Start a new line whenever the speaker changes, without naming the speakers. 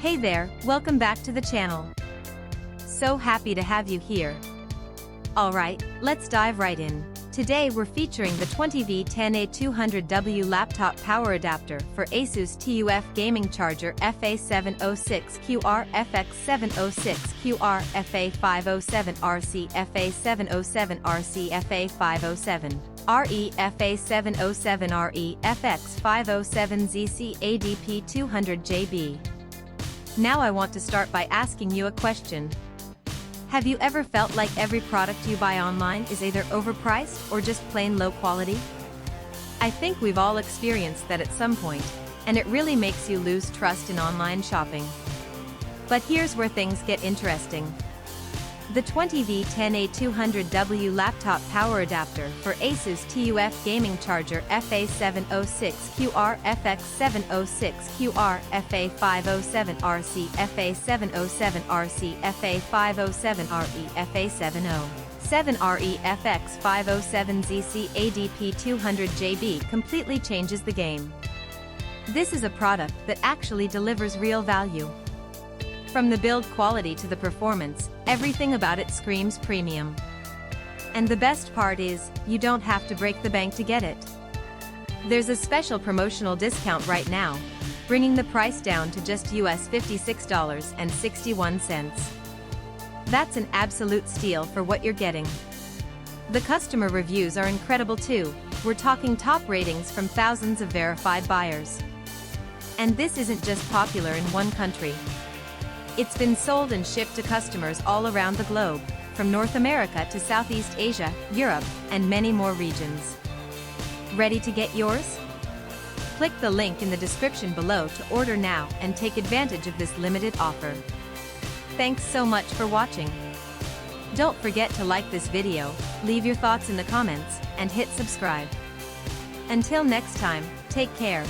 Hey there, welcome back to the channel. So happy to have you here. Alright, let's dive right in. Today we're featuring the 20V10A200W laptop power adapter for Asus TUF gaming charger FA706QR, FX706QR, FA507RC, FA707RC, FA507. RE, FA707RE, FX507ZC, ADP200JB. Now I want to start by asking you a question. Have you ever felt like every product you buy online is either overpriced or just plain low quality? I think we've all experienced that at some point, and it really makes you lose trust in online shopping. But here's where things get interesting. The 20V10A200W laptop power adapter for Asus TUF gaming charger FA706QR, FX706QR, FA507RC, FA707RC, FA507RE, FA707RE, FX507ZC, ADP200JB completely changes the game. This is a product that actually delivers real value. From the build quality to the performance, everything about it screams premium. And the best part is, you don't have to break the bank to get it. There's a special promotional discount right now, bringing the price down to just US $56.61. That's an absolute steal for what you're getting. The customer reviews are incredible too. We're talking top ratings from thousands of verified buyers. And this isn't just popular in one country. It's been sold and shipped to customers all around the globe, from North America to Southeast Asia, Europe, and many more regions. Ready to get yours? Click the link in the description below to order now and take advantage of this limited offer. Thanks so much for watching. Don't forget to like this video, leave your thoughts in the comments, and hit subscribe. Until next time, take care.